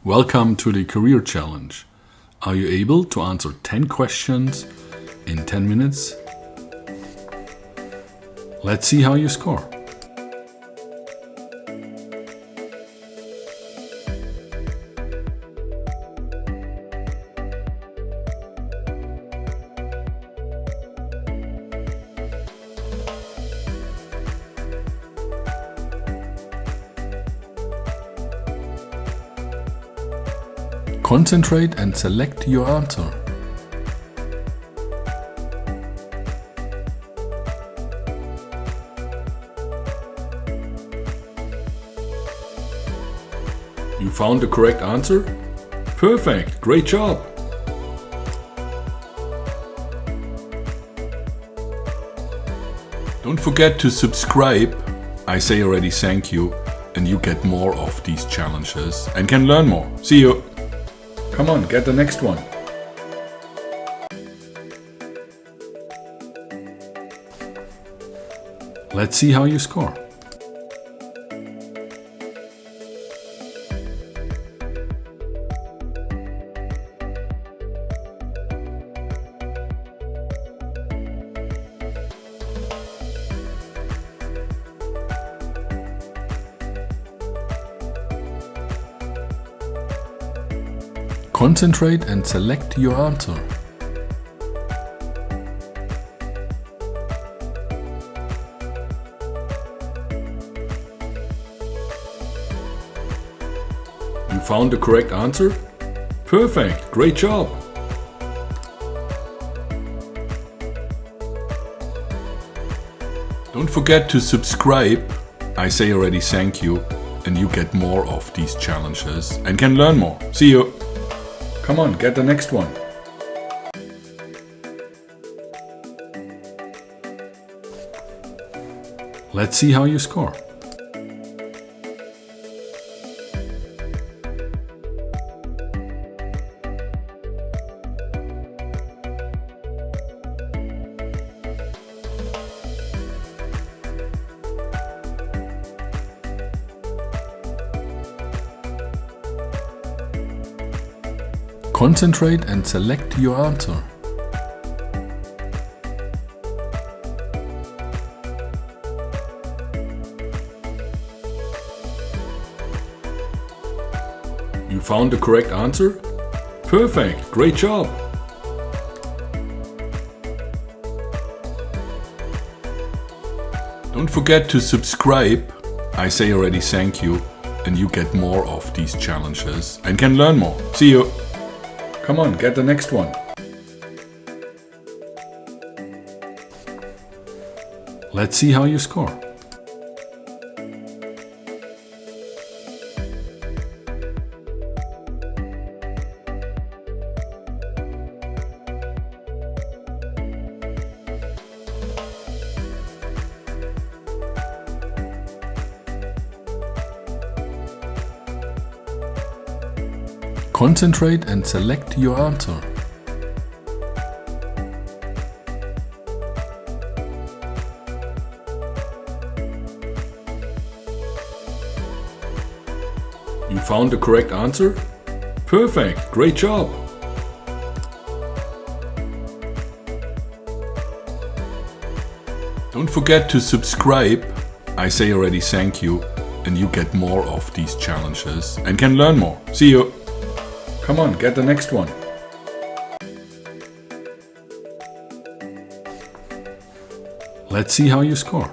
Welcome to the Career Challenge. Are you able to answer 10 questions in 10 minutes? Let's see how you score. Concentrate and select your answer. You found the correct answer? Perfect! Great job! Don't forget to subscribe. I say already thank you, and you get more of these challenges and can learn more. See you! Come on, get the next one. Let's see how you score. Concentrate and select your answer. You found the correct answer? Perfect! Great job! Don't forget to subscribe. I say already thank you, and you get more of these challenges and can learn more. See you! Come on, get the next one. Let's see how you score. Concentrate and select your answer. You found the correct answer? Perfect! Great job! Don't forget to subscribe. I say already thank you, and you get more of these challenges and can learn more. See you! Come on, get the next one. Let's see how you score. Concentrate and select your answer. You found the correct answer? Perfect! Great job! Don't forget to subscribe. I say already thank you, and you get more of these challenges and can learn more. See you! Come on, get the next one. Let's see how you score.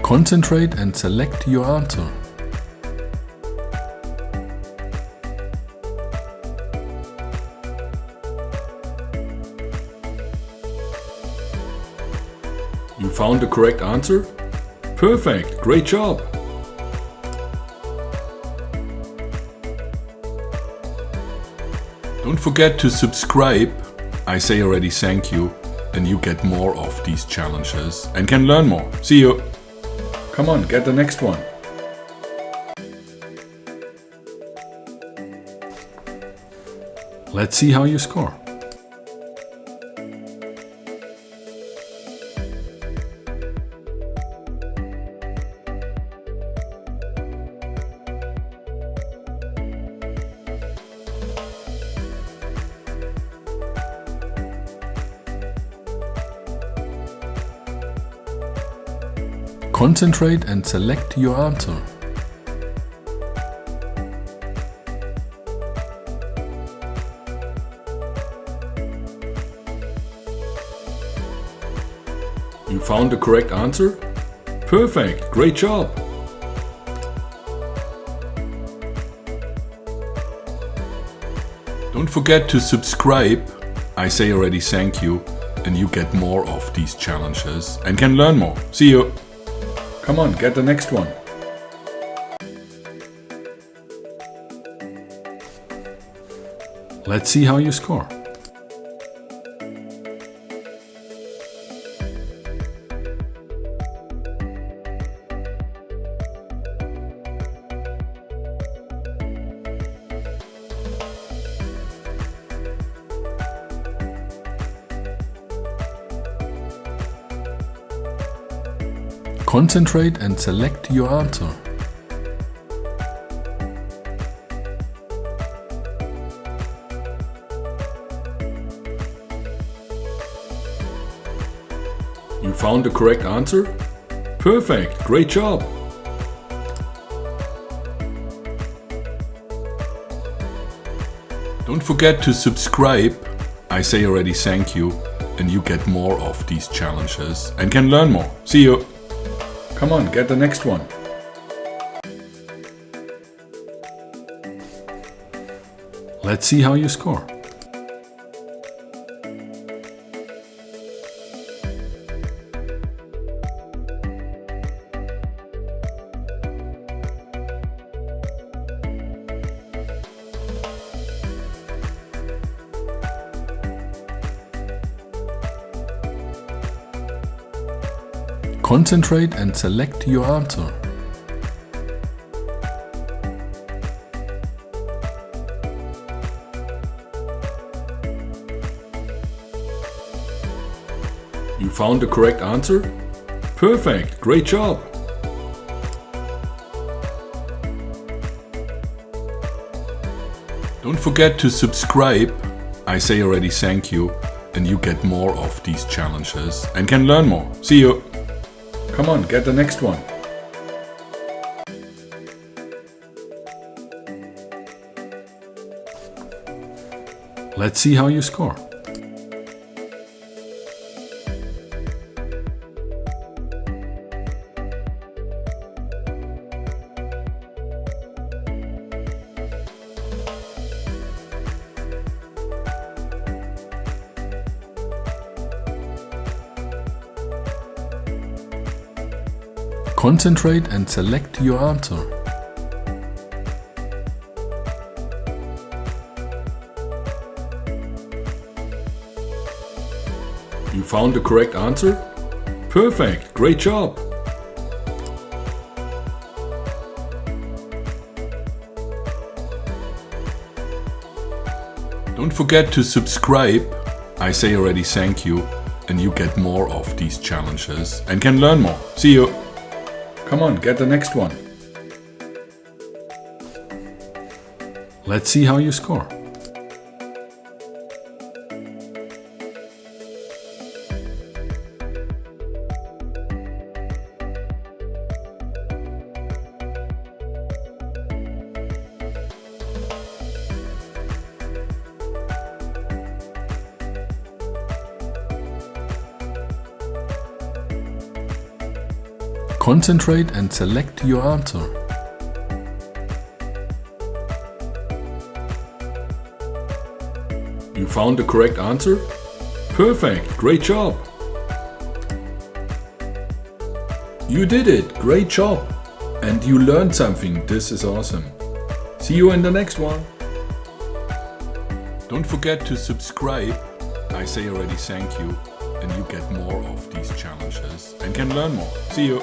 Concentrate and select your answer. You found the correct answer? Perfect! Great job! Don't forget to subscribe. I say already thank you, and you get more of these challenges and can learn more. See you! Come on, get the next one. Let's see how you score. Concentrate and select your answer. You found the correct answer? Perfect, great job! Don't forget to subscribe. I say already thank you, and you get more of these challenges and can learn more. See you! Come on, get the next one. Let's see how you score. Concentrate and select your answer. You found the correct answer? Perfect, great job! Don't forget to subscribe. I say already thank you, and you get more of these challenges and can learn more. See you! Come on, get the next one. Let's see how you score. Concentrate and select your answer. You found the correct answer? Perfect, great job! Don't forget to subscribe. I say already thank you, and you get more of these challenges and can learn more. See you! Come on, get the next one. Let's see how you score. Concentrate and select your answer. You found the correct answer? Perfect, great job! Don't forget to subscribe. I say already thank you, and you get more of these challenges and can learn more. See you! Come on, get the next one. Let's see how you score. Concentrate and select your answer. You found the correct answer? Perfect, great job! You did it, great job! And you learned something, this is awesome. See you in the next one. Don't forget to subscribe. I say already thank you, and you get more of these challenges and can learn more. See you!